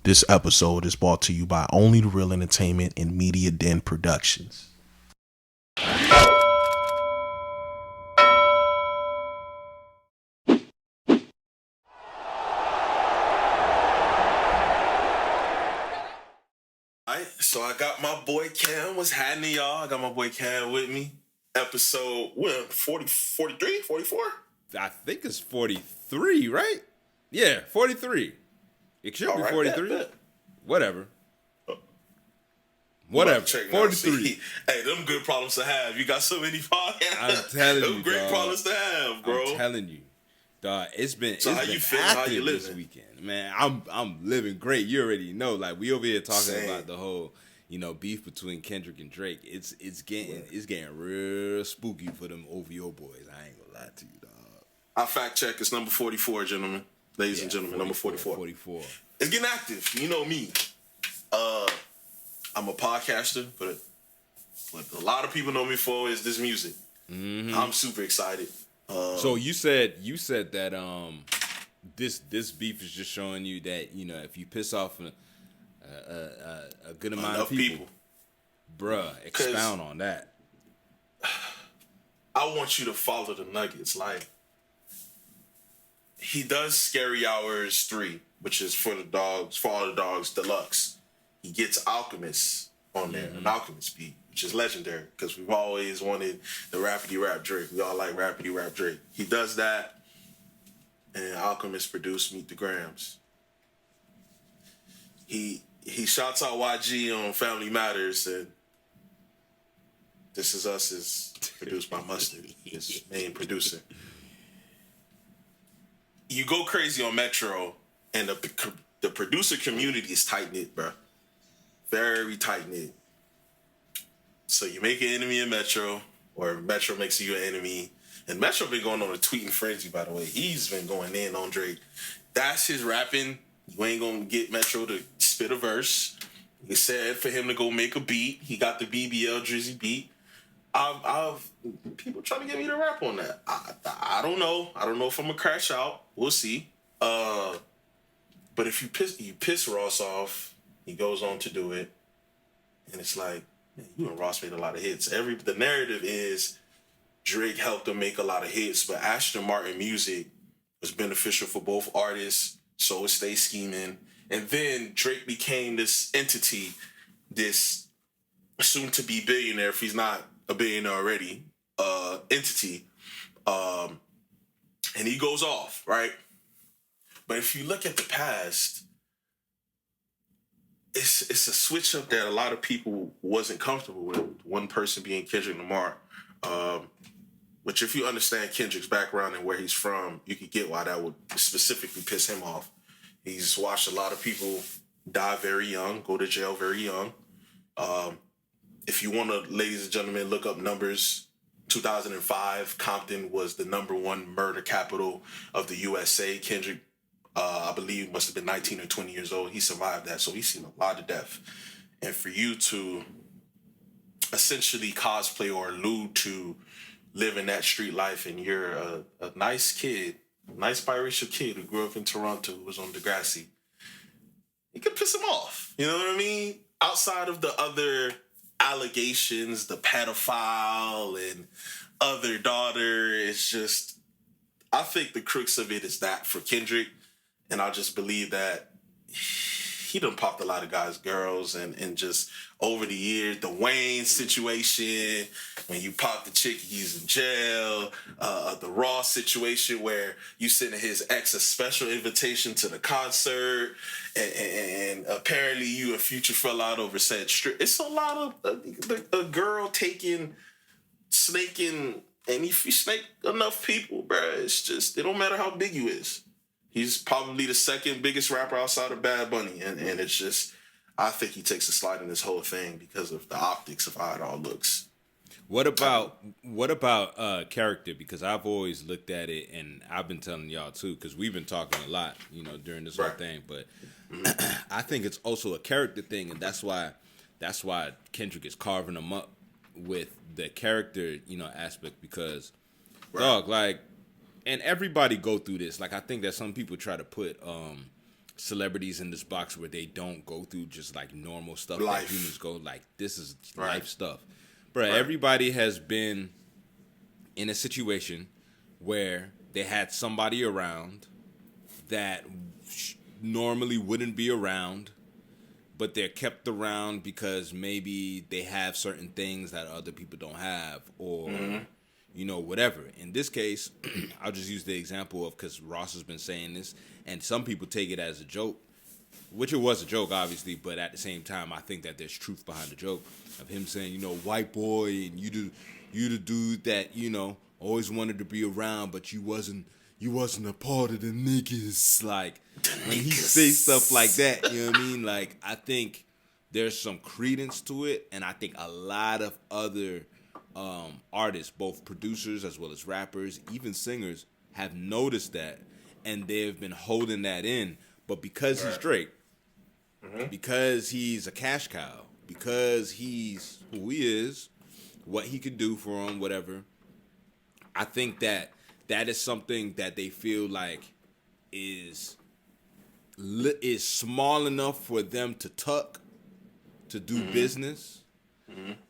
This episode is brought to you by Only the Real Entertainment and Media Den Productions. So I got my boy Cam. What's happening, y'all? I got my boy Cam with me. Episode 43, 44? I think it's 43, right? Yeah, 43. It should be 43. Bet. Whatever. Whatever. 43. Hey, them good problems to have. You got so many podcasts. I'm telling you, great dog. problems to have, bro. I'm telling you. Dog, it's been so it's how been you feeling? active How you living? This weekend. Man, I'm living great. You already know. Like, we over here talking Same. about the whole, beef between Kendrick and Drake. It's getting real spooky for them OVO boys. I ain't gonna lie to you, dog. I fact check. It's number 44, gentlemen. Ladies and gentlemen, number 44. 44. It's getting active. You know me. I'm a podcaster, but what a lot of people know me for is this music. Mm-hmm. I'm super excited. So you said that this beef is just showing you that if you piss off a good amount of people, bruh, expound on that. I want you to follow the nuggets. Like, he does Scary Hours 3, which is for all the dogs deluxe. He gets Alchemist on there, an Alchemist beat, which is legendary because we've always wanted the Rapidy Rap Drake. We all like Rapidy Rap Drake. He does that, and Alchemist produced Meet the Grams. He shouts out YG on Family Matters, and This Is Us is produced by Mustard, his main producer. You go crazy on Metro, and the producer community is tight-knit, bro. Very tight-knit. So you make an enemy in Metro, or Metro makes you an enemy. And Metro been going on a tweeting frenzy, by the way. He's been going in on Drake. That's his rapping. You ain't gonna get Metro to spit a verse. He said for him to go make a beat. He got the BBL Drizzy beat. I've people trying to get me to rap on that. I don't know. I don't know if I'm gonna crash out. We'll see. But if you piss Ross off, he goes on to do it, and it's like, man, you and Ross made a lot of hits. The narrative is Drake helped him make a lot of hits, but Aston Martin music was beneficial for both artists, so it stayed scheming. And then Drake became this entity, this soon-to-be billionaire, if he's not a billionaire already, entity. And he goes off, right? But if you look at the past, it's a switch up that a lot of people wasn't comfortable with. One person being Kendrick Lamar. Which if you understand Kendrick's background and where he's from, you could get why that would specifically piss him off. He's watched a lot of people die very young, go to jail very young. If you want to, ladies and gentlemen, look up numbers, 2005, Compton was the #1 murder capital of the USA. Kendrick, I believe, must have been 19 or 20 years old. He survived that, so he's seen a lot of death. And for you to essentially cosplay or allude to living that street life, and you're a nice kid, nice biracial kid who grew up in Toronto, who was on Degrassi, it could piss him off. You know what I mean? Outside of the other allegations, the pedophile and other daughter, it's just, I think the crux of it is that for Kendrick. And I just believe that he done popped a lot of guys' girls, and just over the years, the Wayne situation, when you pop the chick, he's in jail, the Ross situation where you sending his ex a special invitation to the concert, and apparently you and Future fell out over said strip. It's a lot of a girl snaking, and if you snake enough people, bruh, it's just, it don't matter how big you is. He's probably the second biggest rapper outside of Bad Bunny. And it's just, I think he takes a slide in this whole thing because of the optics of how it all looks. What about character? Because I've always looked at it, and I've been telling y'all too, because we've been talking a lot, during this whole thing. But I think it's also a character thing, and that's why Kendrick is carving him up with the character, aspect. Because, dog, like, and everybody go through this. Like, I think that some people try to put celebrities in this box where they don't go through just like normal stuff Life. that humans go. Like this is Right. life stuff, bro. Right. Everybody has been in a situation where they had somebody around that normally wouldn't be around, but they're kept around because maybe they have certain things that other people don't have, or you know, whatever. In this case, I'll just use the example of, because Ross has been saying this, and some people take it as a joke, which it was a joke, obviously, but at the same time, I think that there's truth behind the joke of him saying, you know, white boy, and you the dude that, you know, always wanted to be around, but you wasn't a part of the niggas. Like, when he says stuff like that, you know what I mean? Like, I think there's some credence to it, and I think a lot of other artists, both producers as well as rappers, even singers, have noticed that, and they've been holding that in. But because he's Drake, because he's a cash cow, because he's who he is, what he could do for him, whatever, I think that is something that they feel like is small enough for them to tuck, to do business.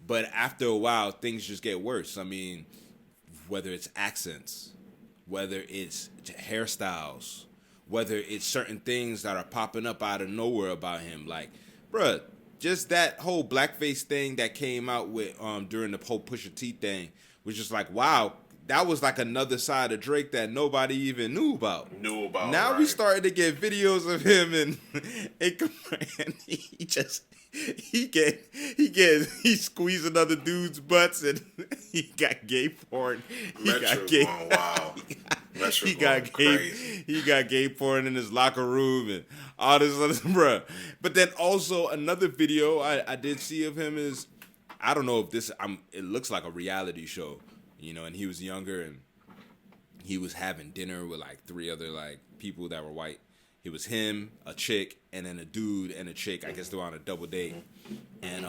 But after a while, things just get worse. I mean, whether it's accents, whether it's hairstyles, whether it's certain things that are popping up out of nowhere about him. Like, bruh, just that whole blackface thing that came out with during the whole Pusha T thing was just like, wow, that was like another side of Drake that nobody even knew about. Now right. we started to get videos of him and he's squeezing other dudes' butts, and he got gay porn. He got gay porn in his locker room and all this other bruh. But then also another video I did see of him is, I don't know if it looks like a reality show, you know, and he was younger and he was having dinner with like 3 other like people that were white. It was him, a chick, and then a dude and a chick. I guess they were on a double date. And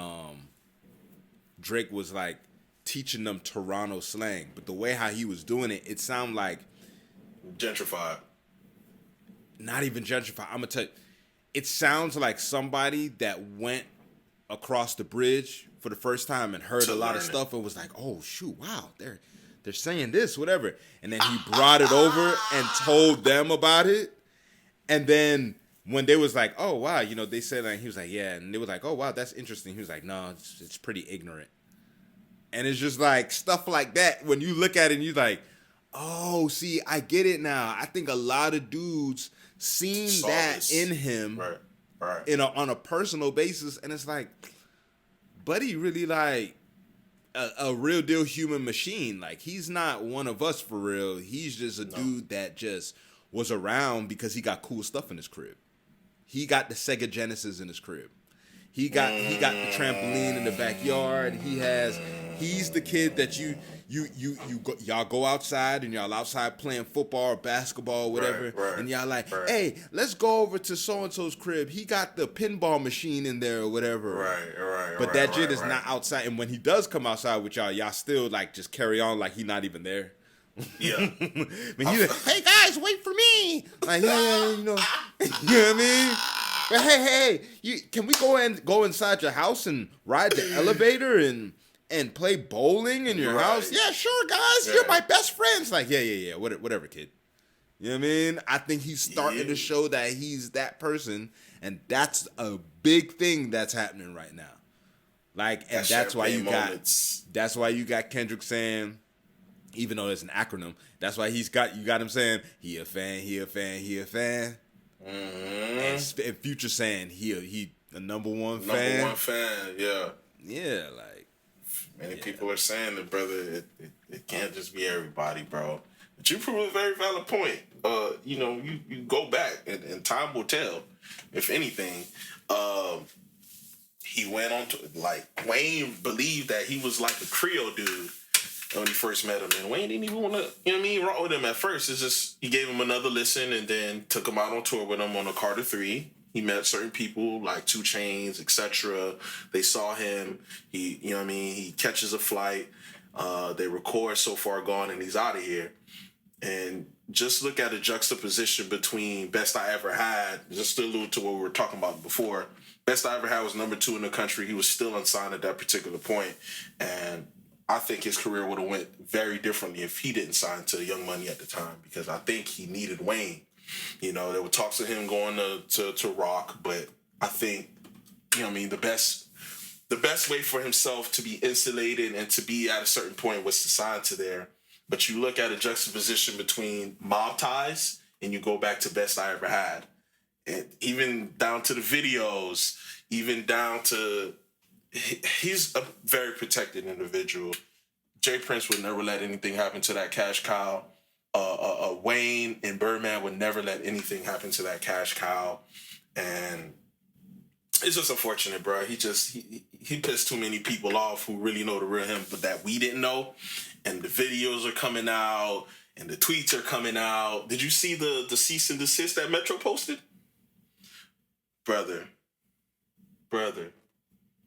Drake was like teaching them Toronto slang, but the way how he was doing it, it sounded like gentrified. Not even gentrified. I'm gonna tell you, it sounds like somebody that went across the bridge for the first time and heard a lot of stuff and was like, "Oh shoot, wow, they're saying this, whatever." And then he brought it over and told them about it. And then when they was like, "Oh wow," you know, they said that, he was like, "Yeah," and they was like, "Oh wow, that's interesting." He was like, "No, it's pretty ignorant." And it's just like stuff like that. When you look at it, and you're like, "Oh, see, I get it now." I think a lot of dudes seen that in him, right, on a personal basis, and it's like, buddy, really like a real deal human machine. Like, he's not one of us for real. He's just a dude that just was around because he got cool stuff in his crib. He got the Sega Genesis in his crib. He got the trampoline in the backyard. He's the kid that y'all go outside and y'all outside playing football or basketball or whatever, and y'all like, "Hey, let's go over to so and so's crib. He got the pinball machine in there or whatever." Right. But that shit is not outside. And when he does come outside with y'all still like just carry on like he not even there. Yeah. When he's like, "Hey guys, wait for me." Like, yeah, you know what I mean? But hey, can we go inside your house and ride the elevator and play bowling in your house? Yeah, sure, guys. Yeah. You're my best friends. Like, yeah. Whatever, kid. You know what I mean? I think he's starting to show that he's that person, and that's a big thing that's happening right now. Like, and that's why you got Kendrick saying, even though it's an acronym, that's why you got him saying he a fan. Mm-hmm. And Future saying he a number one fan. Yeah, like many people are saying that, brother. It can't just be everybody, bro. But you prove a very valid point. You know, you go back and time will tell. If anything, he went on to, like, Wayne believed that he was like a Creole dude when he first met him, and Wayne didn't even want to, you know what I mean, rock with him at first. It's just, he gave him another listen and then took him out on tour with him on a Carter 3. He met certain people like 2 Chainz, etc. They saw him. He, you know what I mean, he catches a flight. They record So Far Gone and he's out of here. And just look at a juxtaposition between Best I Ever Had, just to allude to what we were talking about before. Best I Ever Had was number 2 in the country. He was still unsigned at that particular point, and I think his career would have went very differently if he didn't sign to Young Money at the time, because I think he needed Wayne. You know, there were talks of him going to Rock, but I think, you know what I mean, the best way for himself to be insulated and to be at a certain point was to sign to there. But you look at a juxtaposition between Mob Ties and you go back to Best I Ever Had. And even down to the videos, even down to... He's a very protected individual. Jay Prince would never let anything happen to that cash cow. Wayne and Birdman would never let anything happen to that cash cow. And it's just unfortunate, bro. He pissed too many people off who really know the real him, but that we didn't know. And the videos are coming out, and the tweets are coming out. Did you see the cease and desist that Metro posted? Brother,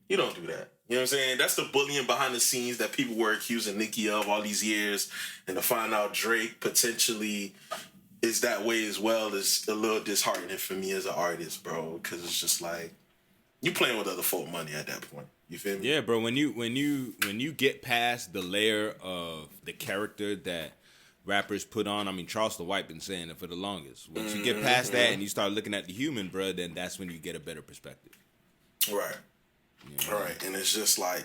you don't do that. You know what I'm saying? That's the bullying behind the scenes that people were accusing Nicki of all these years. And to find out Drake potentially is that way as well is a little disheartening for me as an artist, bro. Because it's just like, you playing with other folk money at that point. You feel me? Yeah, bro. When you get past the layer of the character that rappers put on, I mean, Charleston White been saying it for the longest. Once you get past that and you start looking at the human, bro, then that's when you get a better perspective. Right. Yeah. Right. And it's just like,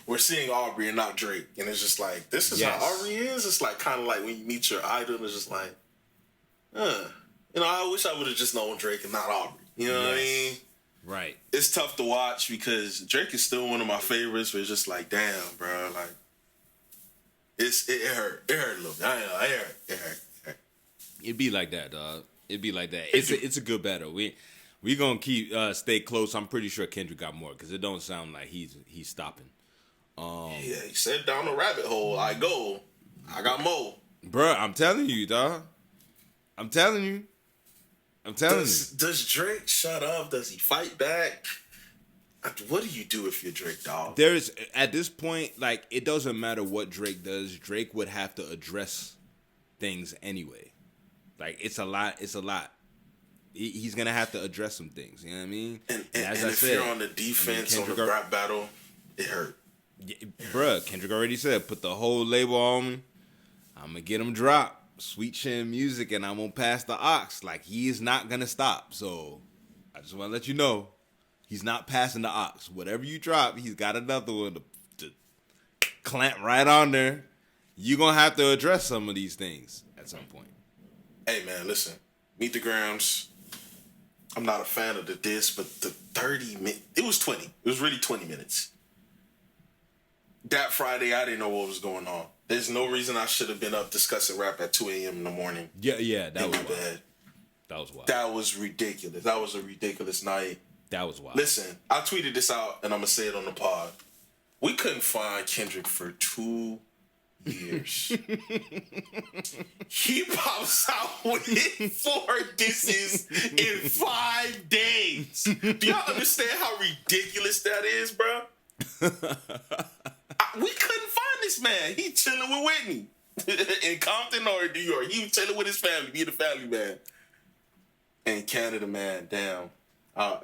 we're seeing Aubrey and not Drake. And it's just like, this is how Aubrey is? It's like kind of like when you meet your idol, it's just like, you know, I wish I would have just known Drake and not Aubrey. You know what I mean? Right. It's tough to watch because Drake is still one of my favorites, but it's just like, damn, bro. Like, it hurt. It hurt a little bit. I know, it hurt. It'd be like that, dog. It'd be like that. It's a good battle. We gonna keep stay close. I'm pretty sure Kendrick got more because it don't sound like he's stopping. Yeah, he said down the rabbit hole I go. I got more. Bruh, I'm telling you, dog. I'm telling you. Does Drake shut up? Does he fight back? What do you do if you're Drake, dog? There's, at this point, like, it doesn't matter what Drake does. Drake would have to address things anyway. Like, it's a lot. He's going to have to address some things. You know what I mean? And as I said, if you're on the defense on the rap battle, it hurt. Yeah, bruh, Kendrick already said, put the whole label on me. I'm going to get him dropped. Sweet Chin Music, and I'm gonna pass the ox. Like, he is not gonna stop. So I just want to let you know, he's not passing the ox. Whatever you drop, he's got another one to clamp right on there. You're gonna have to address some of these things at some point. Hey man, listen, Meet the Grams. I'm not a fan of the diss, but the 30 minutes, it was 20. It was really 20 minutes. That Friday, I didn't know what was going on. There's no reason I should have been up discussing rap at 2 a.m. in the morning. Yeah, that was wild. That was wild. That was ridiculous. That was a ridiculous night. That was wild. Listen, I tweeted this out, and I'm going to say it on the pod. We couldn't find Kendrick for 2 years. He pops out with 4 disses in 5 days. Do y'all understand how ridiculous that is, bro? We couldn't find this man. He chilling with Whitney in Compton or New York. He was chilling with his family, being a family man. And Canada, man, damn. I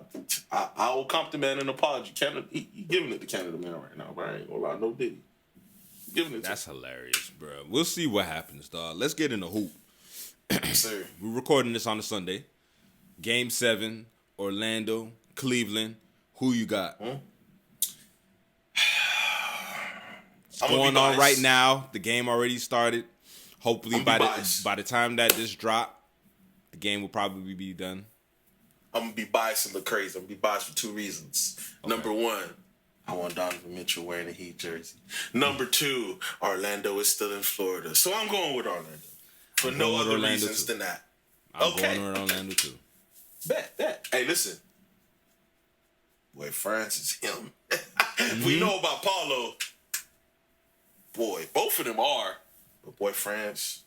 owe Compton man an apology. Canada, he giving it to Canada man right now, bro. I ain't gonna lie, no diddy. Giving it. That's hilarious, bro. We'll see what happens, dog. Let's get in the hoop. Sir. We're recording this on a Sunday. Game 7, Orlando, Cleveland. Who you got? It's going on right now. The game already started. Hopefully by the time that this drop, the game will probably be done. I'm going to be biased and look crazy. I'm going to be biased for 2 reasons. Okay. Number 1, I want Donovan Mitchell wearing a Heat jersey. Number 2, Orlando is still in Florida. So I'm going with Orlando. For no other reasons than that. I'm going with Orlando too. Bet. Hey, listen. Boy, France is him. We know about Paulo. Boy, both of them are. But boy, France,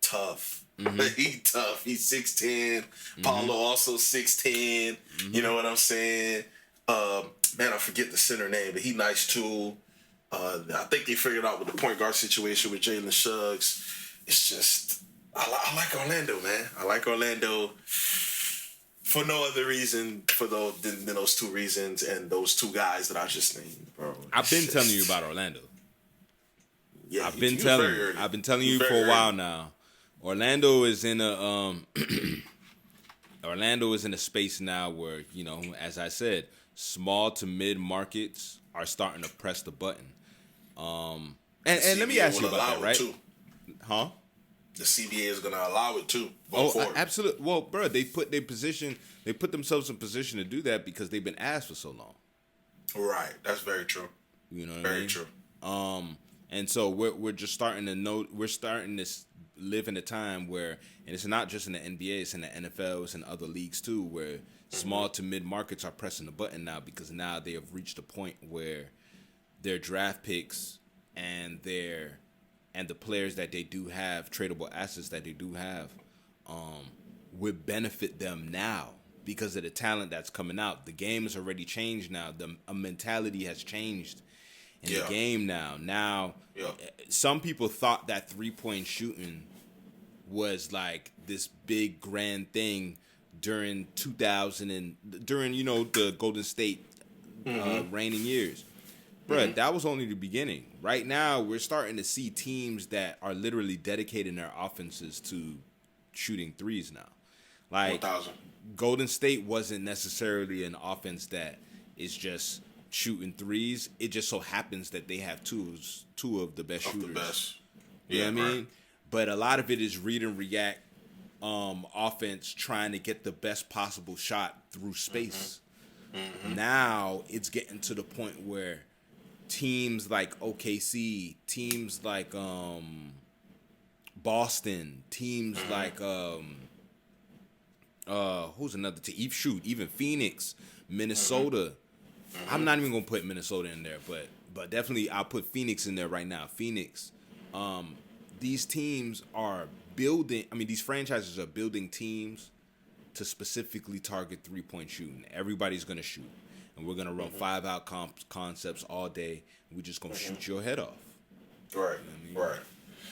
tough. He tough. He's 6'10". Paulo also 6'10". You know what I'm saying? Man, I forget the center name, but he nice too. I think they figured out with the point guard situation with Jalen Suggs. It's just I like Orlando, man. I like Orlando for no other reason for than those two reasons and those two guys that I just named, bro. I've been telling you about Orlando. Yeah, I've been telling you for a while now. Orlando is in a Orlando is in a space now where, you know, as I said, small to mid markets are starting to press the button. And let me ask you about that, right? Too. Huh? The CBA is going to allow it too. Absolutely. Well, bro, they put themselves in position to do that because they've been asked for so long. Right. That's very true. You know what I mean? Very true. And so we're just starting to know, we're starting to live in a time where, and it's not just in the NBA, it's in the NFL, it's in other leagues too, where small to mid markets are pressing the button now because now they have reached a point where their draft picks and the players that they do have, tradable assets that they do have, would benefit them now because of the talent that's coming out. The game has already changed now. A mentality has changed in the game now. Now, some people thought that 3-point shooting was like this big grand thing during 2000 and during, you know, the Golden State reigning years. Bruh, that was only the beginning. Right now, we're starting to see teams that are literally dedicating their offenses to shooting threes now. Like, 1,000. Golden State wasn't necessarily an offense that is just shooting threes. It just so happens that they have two of the best shooters. The best. You know what I mean? But a lot of it is read and react offense trying to get the best possible shot through space. Now it's getting to the point where teams like OKC, teams like Boston, teams like who's another team? Even Phoenix, Minnesota. I'm not even gonna put Minnesota in there, but definitely I'll put Phoenix in there right now. Phoenix. These teams are building. I mean, these franchises are building teams to specifically target 3-point shooting. Everybody's gonna shoot. And we're going to run 5-out concepts all day. We're just going to shoot your head off. Right, you know what I mean? right.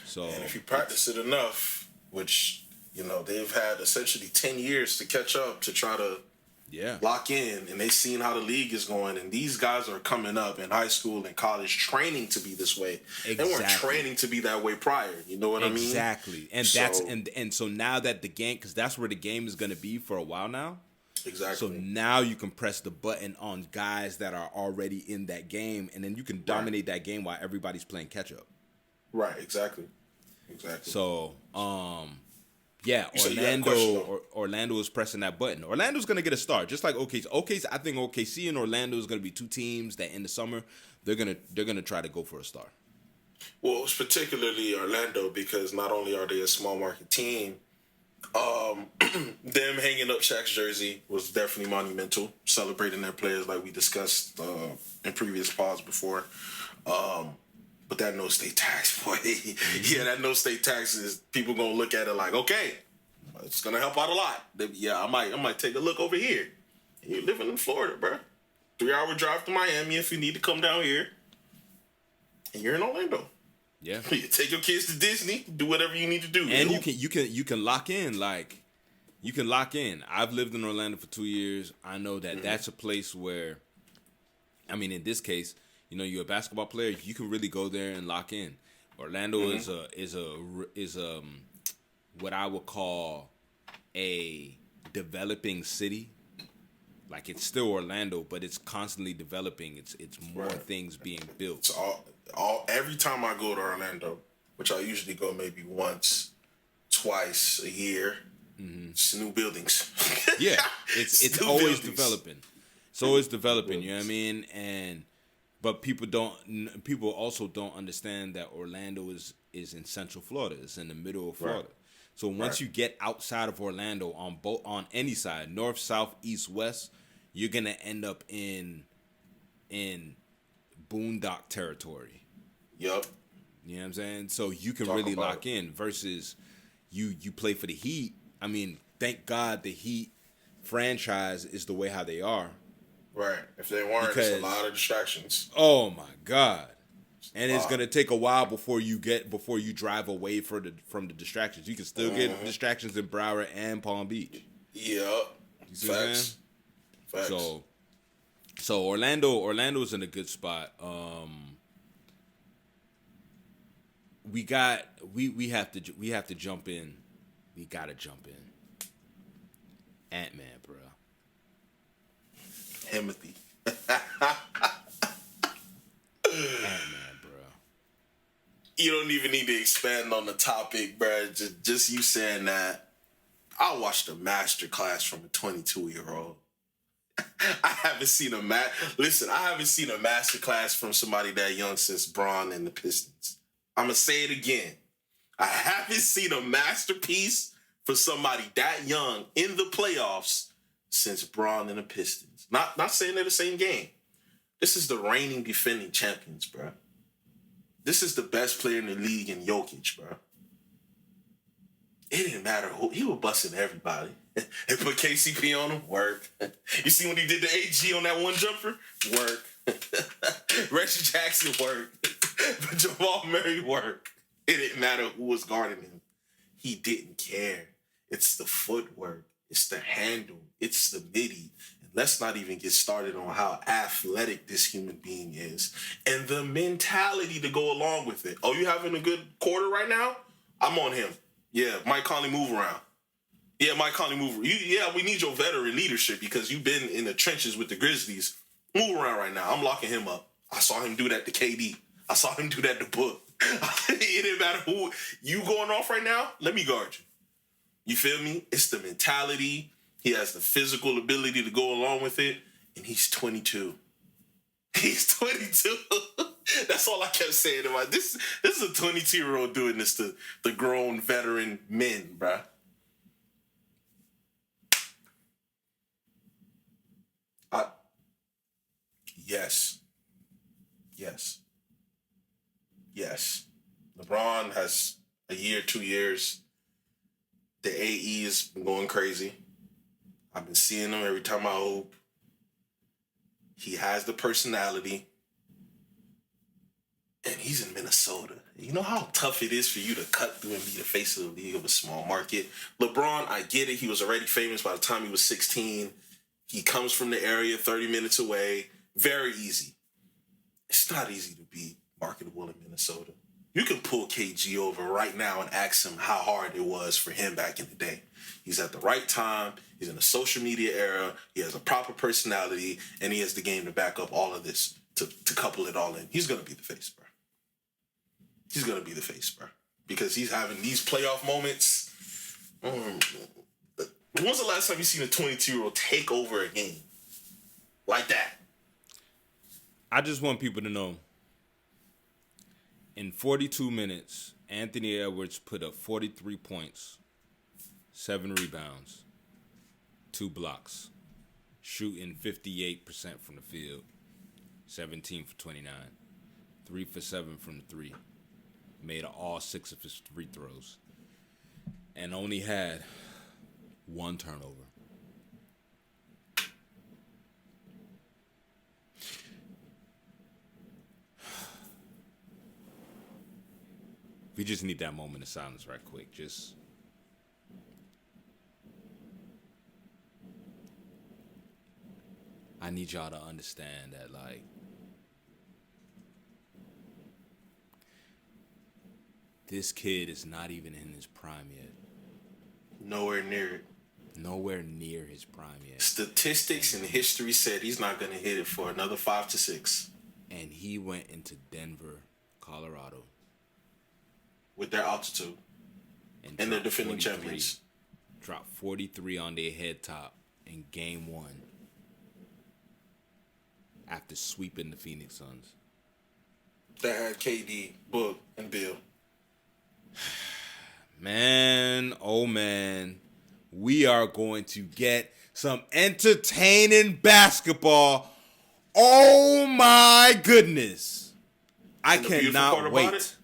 So, and if you practice it enough, which, you know, they've had essentially 10 years to catch up to try to lock in, and they've seen how the league is going, and these guys are coming up in high school and college training to be this way. Exactly. They weren't training to be that way prior. You know what I mean? Exactly. And so now that the game, because that's where the game is going to be for a while now. Exactly. So now you can press the button on guys that are already in that game, and then you can dominate that game while everybody's playing catch up. Right. Exactly. So, Orlando is pressing that button. Orlando's gonna get a start, just like OKC. I think OKC and Orlando is gonna be two teams that in the summer they're gonna try to go for a star. Well, it's particularly Orlando because not only are they a small market team. Them hanging up Shaq's jersey was definitely monumental, celebrating their players like we discussed in previous pods before. But that no state tax, boy, that no state tax is people gonna look at it like, okay, it's gonna help out a lot. I might take a look over here. And you're living in Florida, bro. 3-hour drive to Miami if you need to come down here, and you're in Orlando. Yeah, you take your kids to Disney, do whatever you need to do, and you can lock in. Like, you can lock in. I've lived in Orlando for 2 years. I know that that's a place where, I mean, in this case, you know, you're a basketball player. You can really go there and lock in. Orlando is what I would call a developing city. Like, it's still Orlando, but it's constantly developing. It's more things being built. It's every time I go to Orlando, which I usually go maybe once, twice a year, it's new buildings. Yeah, it's always developing. It's always developing. You know what I mean? But people also don't understand that Orlando is in Central Florida. It's in the middle of Florida. Right. So once you get outside of Orlando on any side, north, south, east, west, you're gonna end up in boondock territory. Yep. You know what I'm saying? So you can really lock in versus you play for the Heat. I mean, thank God the Heat franchise is the way how they are. Right. If they weren't, there's a lot of distractions. Oh my God. And it's gonna take a while before you drive away from the distractions. You can still get distractions in Broward and Palm Beach. Yeah. You see what I'm saying? Facts. So Orlando's in a good spot. We have to jump in. We gotta jump in. Ant-Man, bro. Timothy. Ant-Man, bro. You don't even need to expand on the topic, bro. Just you saying that. I watched a master class from a 22-year-old. I haven't seen a master class from somebody that young since Braun and the Pistons. I'm gonna say it again. I haven't seen a masterpiece for somebody that young in the playoffs since Braun and the Pistons. Not saying they're the same game. This is the reigning defending champions, bro. This is the best player in the league in Jokic, bro. It didn't matter who. He was busting everybody. And put KCP on him, work. You see when he did the AG on that one jumper? Work. Reggie Jackson, work. But Jamal Murray, work. It didn't matter who was guarding him. He didn't care. It's the footwork. It's the handle. It's the midi. And let's not even get started on how athletic this human being is. And the mentality to go along with it. Oh, you having a good quarter right now? I'm on him. Yeah, Mike Conley, move around. Yeah, Mike Conley, move. We need your veteran leadership because you've been in the trenches with the Grizzlies. Move around right now. I'm locking him up. I saw him do that to KD. I saw him do that to Book. It didn't matter who. You going off right now? Let me guard you. You feel me? It's the mentality. He has the physical ability to go along with it. And he's 22. He's 22. That's all I kept saying about this. This is a 22-year-old doing this to the grown veteran men, bruh. Yes. LeBron has a year, 2 years. The AE has been going crazy. I've been seeing him every time I hoop. He has the personality. And he's in Minnesota. You know how tough it is for you to cut through and be the face of the league of a small market? LeBron, I get it. He was already famous by the time he was 16. He comes from the area 30 minutes away. Very easy. It's not easy to be marketable in Minnesota. You can pull KG over right now and ask him how hard it was for him back in the day. He's at the right time. He's in a social media era. He has a proper personality, and he has the game to back up all of this to couple it all in. He's going to be the face, bro. He's going to be the face, bro. Because he's having these playoff moments. When's the last time you seen a 22-year-old take over a game like that? I just want people to know, in 42 minutes, Anthony Edwards put up 43 points, 7 rebounds, 2 blocks, shooting 58% from the field, 17 for 29, 3 for 7 from the 3, made all 6 of his free throws, and only had 1 turnover. We just need that moment of silence right quick. I need y'all to understand that, like, this kid is not even in his prime yet. Nowhere near it. Nowhere near his prime yet. Statistics and history said he's not going to hit it for another 5 to 6. And he went into Denver, Colorado. With their altitude. And their defending champions. Dropped 43 on their head top in game 1. After sweeping the Phoenix Suns. That had KD, Book, and Bill. Man, oh man. We are going to get some entertaining basketball. Oh my goodness. I cannot wait.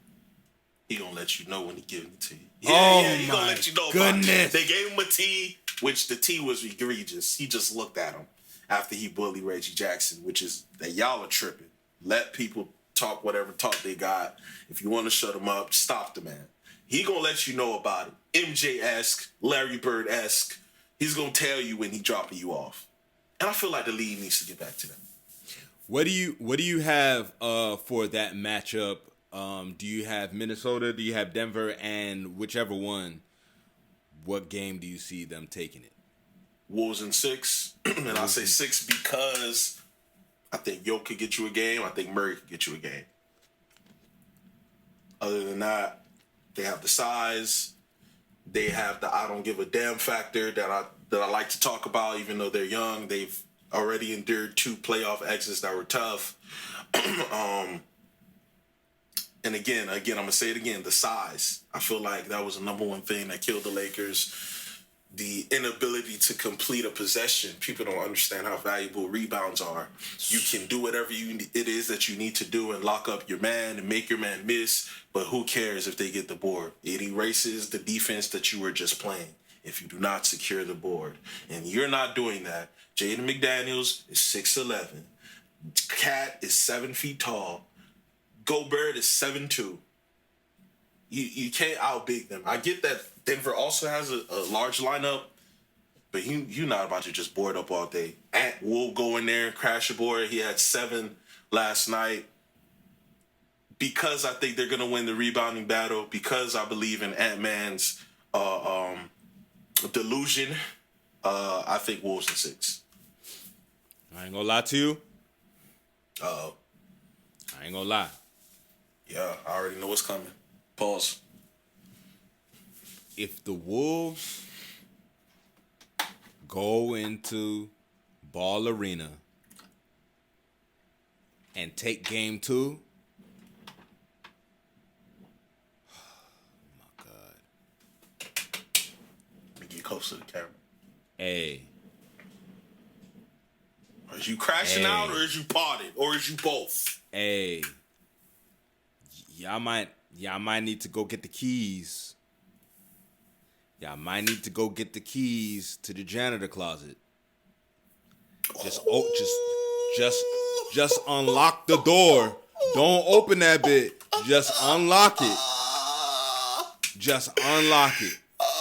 He gonna let you know when he giving it to you. He gonna let you know. Goodness. They gave him a tee, which the tee was egregious. He just looked at him after he bullied Reggie Jackson, which is that y'all are tripping. Let people talk whatever talk they got. If you want to shut him up, stop the man. He gonna let you know about it. MJ-esque, Larry Bird-esque. He's gonna tell you when he dropping you off. And I feel like the league needs to get back to that. What do you have for that matchup? Do you have Minnesota? Do you have Denver? And whichever one, what game do you see them taking it? Wolves in 6. And I say 6 because I think Yoke could get you a game. I think Murray could get you a game. Other than that, they have the size. They have the I don't give a damn factor that I like to talk about, even though they're young. They've already endured 2 playoff exits that were tough. And again, I'm going to say it again, the size. I feel like that was the number one thing that killed the Lakers. The inability to complete a possession. People don't understand how valuable rebounds are. You can do whatever it is that you need to do and lock up your man and make your man miss, but who cares if they get the board? It erases the defense that you were just playing if you do not secure the board. And you're not doing that. Jaden McDaniels is 6'11". Cat is 7 feet tall. Gobert is 7'2". You can't outbig them. I get that Denver also has a large lineup, but you're not about to just board up all day. Ant will go in there and crash a board. He had 7 last night. Because I think they're going to win the rebounding battle, because I believe in Ant-Man's delusion, I think Wolves in 6. I ain't gonna lie to you. Uh-oh. I ain't gonna lie. Yeah, I already know what's coming. Pause. If the Wolves go into Ball Arena and take game 2, oh my God. Let me get close to the camera. Hey. Is you crashing out, or is you potted, or is you both? Hey. Y'all might need to go get the keys. Y'all might need to go get the keys to the janitor closet. Just unlock the door. Don't open that bit. Just unlock it. Just unlock it.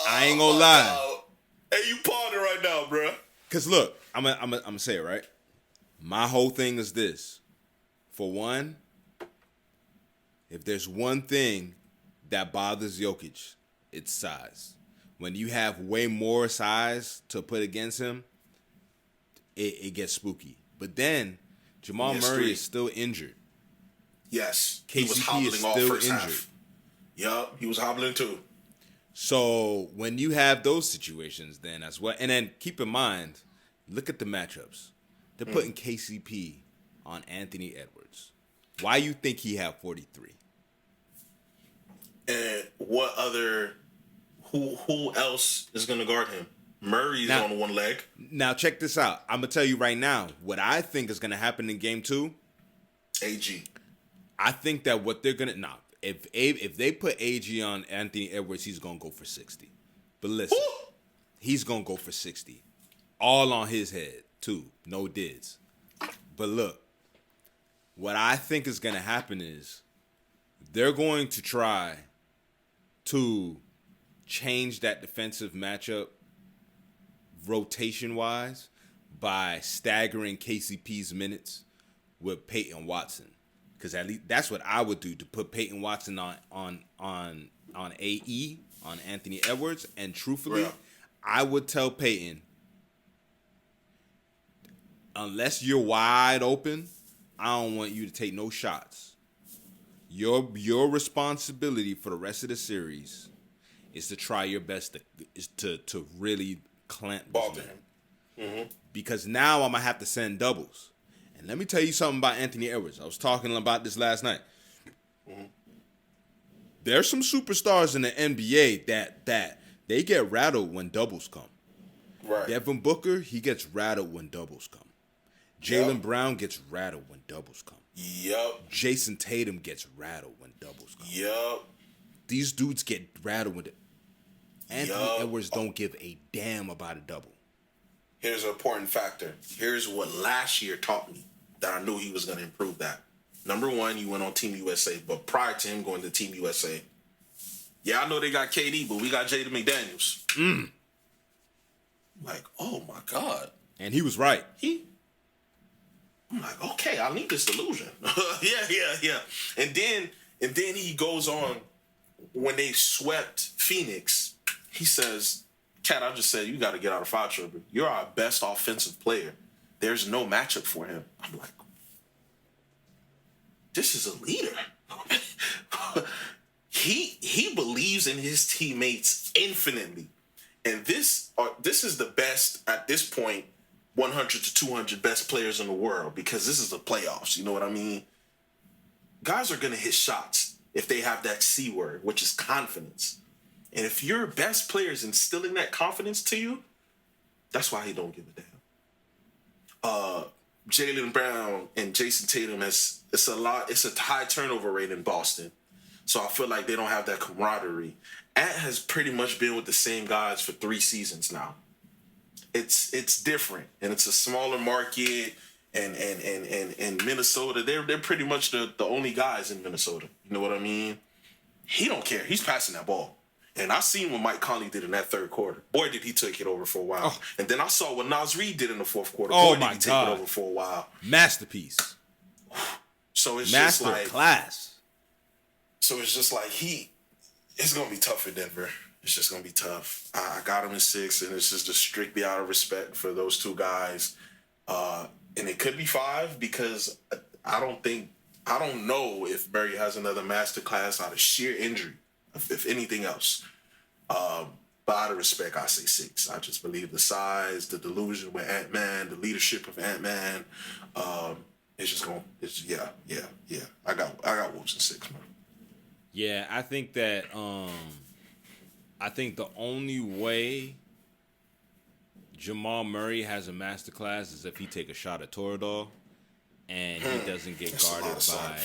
I ain't gonna lie. Hey, you potting right now, bruh. Cause look, I'm gonna say it right. My whole thing is this. For one, if there's one thing that bothers Jokic, it's size. When you have way more size to put against him, it gets spooky. But then, Jamal Murray is still injured. Yes. KCP he was hobbling is still injured. Half. Yup, he was hobbling too. So when you have those situations, then as well, and then keep in mind, look at the matchups. They're putting KCP on Anthony Edwards. Why you think he had 43? And what other? Who else is going to guard him? Murray's on one leg. Now check this out. I'm gonna tell you right now what I think is gonna happen in game 2. AG. I think that what they're gonna if they put AG on Anthony Edwards, he's gonna go for 60. But listen, he's gonna go for 60, all on his head too. No dids. But look, what I think is gonna happen is they're going to try to change that defensive matchup rotation-wise by staggering KCP's minutes with Peyton Watson, because at least that's what I would do, to put Peyton Watson on AE on Anthony Edwards. And truthfully, I would tell Peyton, unless you're wide open, I don't want you to take no shots. Your responsibility for the rest of the series is to try your best to really clamp this man. Mm-hmm. Because now I'm going to have to send doubles. And let me tell you something about Anthony Edwards. I was talking about this last night. Mm-hmm. There's some superstars in the NBA that they get rattled when doubles come. Right. Devin Booker, he gets rattled when doubles come. Jaylen Brown gets rattled when doubles come. Yep. Jason Tatum gets rattled when doubles come. Yep. These dudes get rattled when Anthony Edwards don't give a damn about a double. Here's an important factor. Here's what last year taught me that I knew he was going to improve that. Number one, he went on Team USA. But prior to him going to Team USA, yeah, I know they got KD, but we got Jaden McDaniels. Like, oh my God. And he was right. I'm like, okay, I need this delusion. yeah. And then he goes on, when they swept Phoenix, he says, Cat, I just said, you got to get out of foul trouble. You're our best offensive player. There's no matchup for him. I'm like, this is a leader. He believes in his teammates infinitely. And this is the best, at this point, 100 to 200 best players in the world, because this is the playoffs. You know what I mean? Guys are going to hit shots if they have that C word, which is confidence. And if your best player is instilling that confidence to you, that's why he don't give a damn. Jaylen Brown and Jason Tatum, it's a high turnover rate in Boston. So I feel like they don't have that camaraderie. Ant has pretty much been with the same guys for 3 seasons now. It's different, and it's a smaller market, and Minnesota, they're pretty much the only guys in Minnesota. You know what I mean? He don't care. He's passing that ball. And I seen what Mike Conley did in that third quarter. Boy, did he take it over for a while. Oh. And then I saw what Naz Reid did in the fourth quarter. Boy, did he take it over for a while. Masterpiece. So it's Master just like class. So it's just like it's gonna be tough for Denver. It's just gonna be tough. I got him in 6, and it's just strictly out of respect for those two guys. And it could be 5, because I don't know if Murray has another masterclass out of sheer injury, if anything else. But out of respect, I say 6. I just believe the size, the delusion with Ant-Man, the leadership of Ant-Man. It's just going. Yeah. I got Wolves in 6, man. Yeah, I think that. I think the only way Jamal Murray has a masterclass is if he take a shot at Toradol and he doesn't get guarded by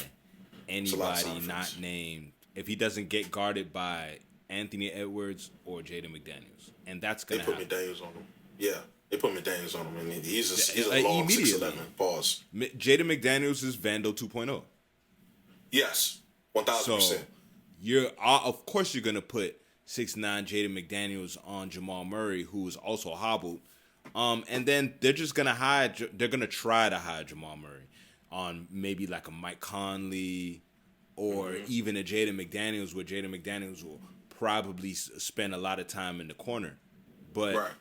anybody not named. If he doesn't get guarded by Anthony Edwards or Jaden McDaniels, and that's gonna happen. They put McDaniels on him. Yeah, they put McDaniels on him, and he's a long 6'11". Pause. Jaden McDaniels is Vando 2.0. Yes, 1,000%. So of course you're gonna put 6'9" Jaden McDaniels on Jamal Murray, who is also hobbled, and then they're just gonna hide. They're gonna try to hide Jamal Murray on maybe like a Mike Conley or even a Jaden McDaniels, where Jaden McDaniels will probably spend a lot of time in the corner. But,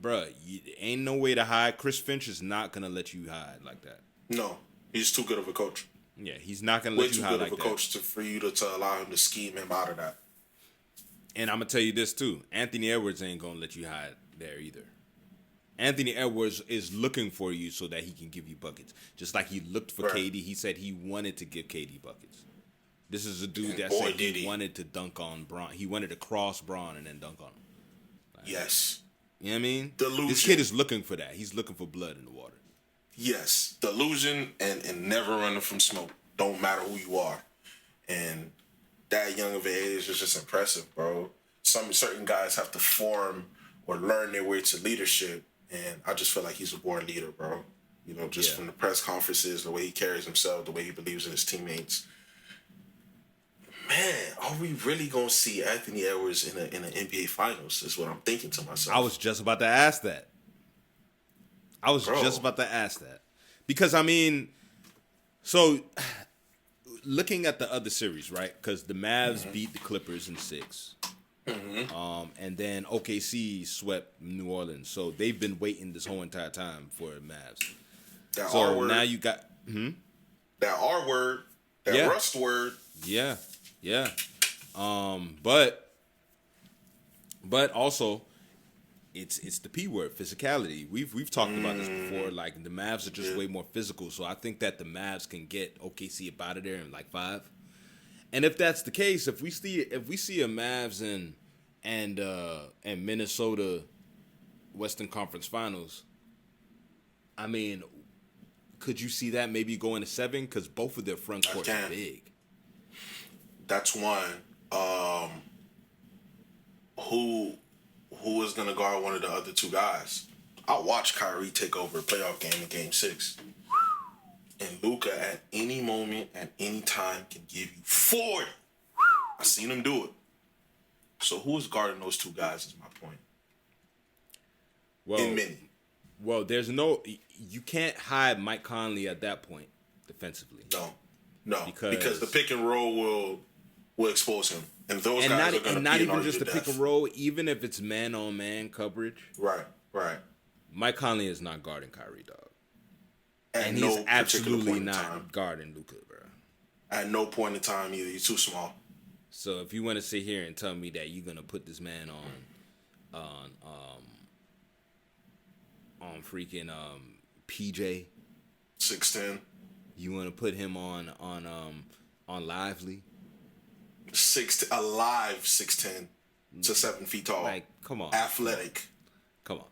bruh, ain't no way to hide. Chris Finch is not going to let you hide like that. No, he's too good of a coach. Yeah, he's not going to let you hide like that. Way too good of a coach for you to allow him to scheme him out of that. And I'm going to tell you this, too. Anthony Edwards ain't going to let you hide there either. Anthony Edwards is looking for you so that he can give you buckets. Just like he looked for KD. He said he wanted to give KD buckets. This is a dude that said he wanted to dunk on Braun. He wanted to cross Braun and then dunk on him. Like, yes. You know what I mean? Delusion. This kid is looking for that. He's looking for blood in the water. Yes. Delusion and never running from smoke. Don't matter who you are. And that young of an age is just impressive, bro. Certain guys have to form or learn their way to leadership. And I just feel like he's a born leader, bro. You know, from the press conferences, the way he carries himself, the way he believes in his teammates. Man, are we really going to see Anthony Edwards in an NBA Finals is what I'm thinking to myself. I was just about to ask that. Because, I mean, so looking at the other series, right? Because the Mavs beat the Clippers in 6. And then OKC swept New Orleans. So they've been waiting this whole entire time for the Mavs. So now you got... That R word. That rust word. Yeah. But also, it's the P word, physicality. We've talked about this before. Like the Mavs are just way more physical, so I think that the Mavs can get OKC up out of there in like 5. And if that's the case, if we see a Mavs and Minnesota Western Conference Finals, I mean, could you see that maybe going to 7? Because both of their front courts are big. That's one. Who is going to guard one of the other two guys? I watched Kyrie take over a playoff game in Game 6. And And Luka at any moment, at any time, can give you 40. I seen him do it. So who is guarding those two guys is my point. Well, In many. Well, there's no... You can't hide Mike Conley at that point defensively. No. Because the pick and roll will expose him. And those guys are going to be not an even just the death. pick and roll, even if it's man-on-man coverage. Right. Mike Conley is not guarding Kyrie, dog. At And no he's absolutely point in not time. guarding Luka, bro. At no point in time either. He's too small. So if you want to sit here and tell me that you're gonna put this man on freaking PJ, 6'10", you want to put him on Lively, alive 6'10" to 7 feet tall. like, come on, Athletic. come on.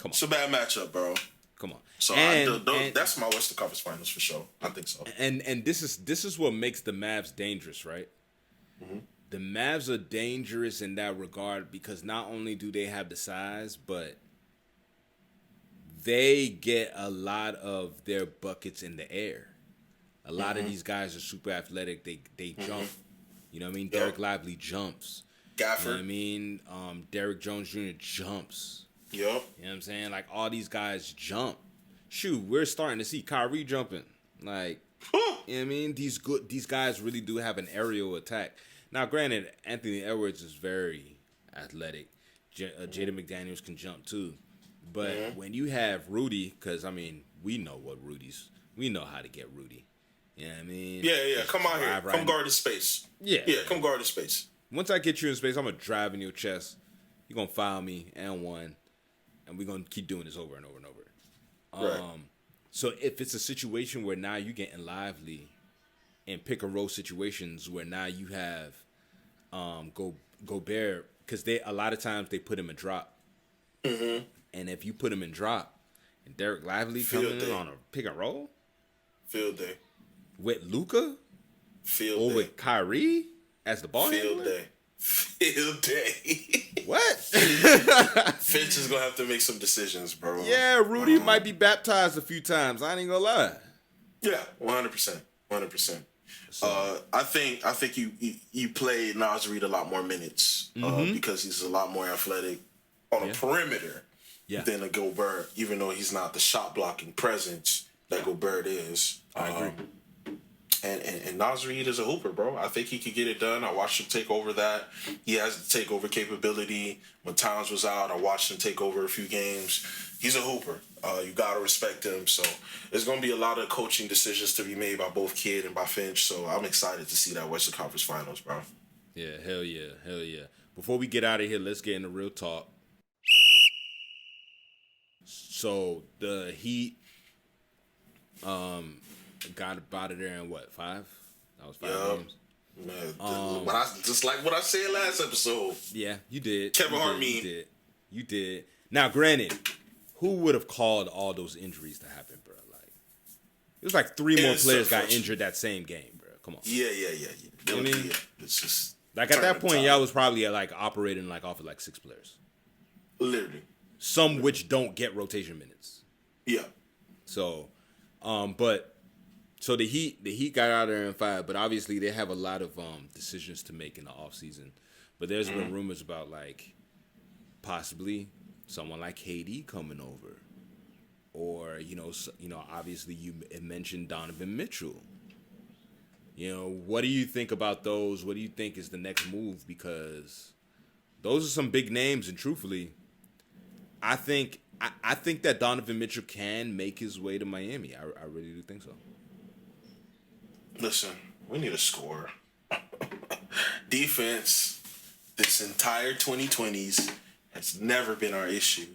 It's a bad matchup, bro. Come on. So that's my Western Conference Finals for sure. I think so. And this is what makes the Mavs dangerous, right? Mm-hmm. The Mavs are dangerous in that regard because not only do they have the size, but they get a lot of their buckets in the air. A lot of these guys are super athletic. They jump. You know what I mean? Derek Lively jumps. Gafford. You know what I mean? Derrick Jones Jr. jumps. Yep. You know what I'm saying? Like, all these guys jump. Shoot, we're starting to see Kyrie jumping. Like, you know what I mean? These guys really do have an aerial attack. Now, granted, Anthony Edwards is very athletic. Jaden McDaniels can jump too. But when you have Rudy, because, I mean, we know how to get Rudy. You know what I mean? Yeah. Come out here. Right. Come guard his space. Yeah, come guard his space. Once I get you in space, I'm going to drive in your chest. You're going to foul me and one. And we're going to keep doing this over and over and over. Right. So if it's a situation where now you're getting Lively in pick and roll situations where now you have Gobert, because a lot of times they put him in drop. Mm-hmm. And if you put him in drop and Derek Lively coming in on a pick and roll, field day with Luka, with Kyrie as the ball handler? Field day. What? Finch is gonna have to make some decisions, bro. Yeah, Rudy might be baptized a few times. I ain't gonna lie. Yeah, 100%. I think you play Naz Reid a lot more minutes because he's a lot more athletic on a perimeter than a Gobert, even though he's not the shot blocking presence that Gobert is. I agree. And Naz Reid is a hooper, bro. I think he could get it done. I watched him take over that. He has the takeover capability. When Towns was out, I watched him take over a few games. He's a hooper. You got to respect him. So there's going to be a lot of coaching decisions to be made by both Kidd and by Finch. So I'm excited to see that Western Conference Finals, bro. Yeah, hell yeah. Before we get out of here, let's get into real talk. So the Heat got out of there in what, 5? That was 5 games. Man, just like what I said last episode. Yeah, you did. Kevin Hart meme. You did. Now, granted, who would have called all those injuries to happen, bro? Like, it was like 3 more players got injured that same game, bro. Come on. Yeah. I mean, it's just like at that point, y'all was probably like operating like off of like 6 players. Literally. Some which don't get rotation minutes. Yeah. So, So the Heat got out of there in 5, but obviously they have a lot of decisions to make in the offseason. But there's been rumors about like possibly someone like KD coming over, or obviously you mentioned Donovan Mitchell. What do you think about those? What do you think is the next move? Because those are some big names, and truthfully, I think that Donovan Mitchell can make his way to Miami. I really do think so. Listen, we need a scorer. Defense, this entire 2020s has never been our issue.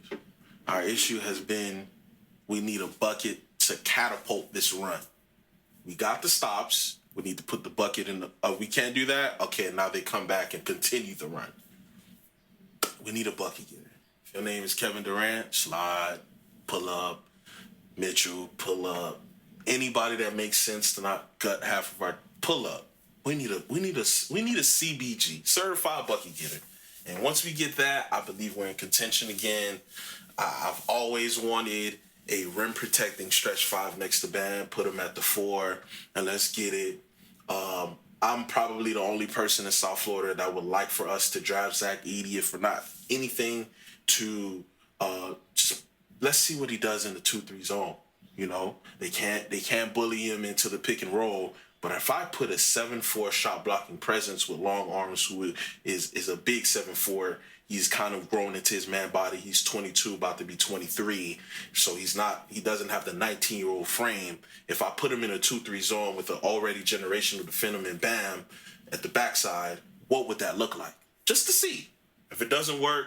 Our issue has been we need a bucket to catapult this run. We got the stops. We need to put the bucket in the... we can't do that? Okay, now they come back and continue the run. We need a bucket getter. If your name is Kevin Durant, slide, pull up. Mitchell, pull up. Anybody that makes sense to not gut half of our pull up. We need a CBG, certified bucket getter. And once we get that, I believe we're in contention again. I've always wanted a rim protecting stretch five next to Bam, put him at the 4, and let's get it. I'm probably the only person in South Florida that would like for us to draft Zach Edey, if for not anything, to just let's see what he does in the 2-3 zone. You know, they can't bully him into the pick and roll. But if I put a 7'4" shot blocking presence with long arms, who is a big 7'4", he's kind of grown into his man body. He's 22, about to be 23, so he doesn't have the 19-year-old frame. If I put him in a 2-3 zone with an already generational defender and Bam at the backside, what would that look like? Just to see. If it doesn't work,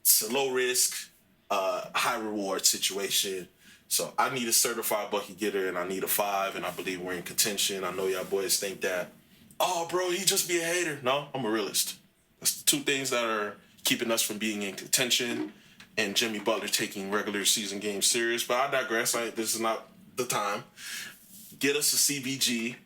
it's a low risk, high reward situation. So I need a certified bucket getter, and I need a 5, and I believe we're in contention. I know y'all boys think that, oh, bro, he just be a hater. No, I'm a realist. That's the two things that are keeping us from being in contention, and Jimmy Butler taking regular season games serious. But I digress. This is not the time. Get us a CBG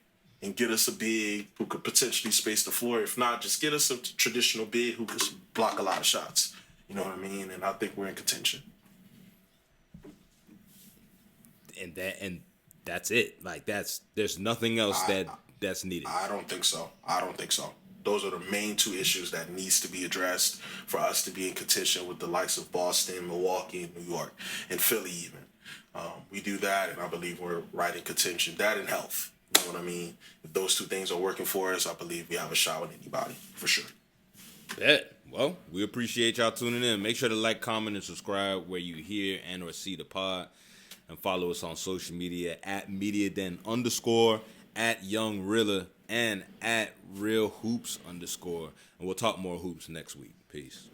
and get us a big who could potentially space the floor. If not, just get us a traditional big who could block a lot of shots. You know what I mean? And I think we're in contention. And that's it. Like there's nothing else that's needed. I don't think so. Those are the main two issues that needs to be addressed for us to be in contention with the likes of Boston, Milwaukee, New York, and Philly even. We do that, and I believe we're right in contention. That and health. You know what I mean? If those two things are working for us, I believe we have a shot with anybody, for sure. Bet. Well, we appreciate y'all tuning in. Make sure to like, comment, and subscribe where you hear and or see the pod. And follow us on social media at MediaDen_, at Young Rilla, and at RealHoops_. And we'll talk more hoops next week. Peace.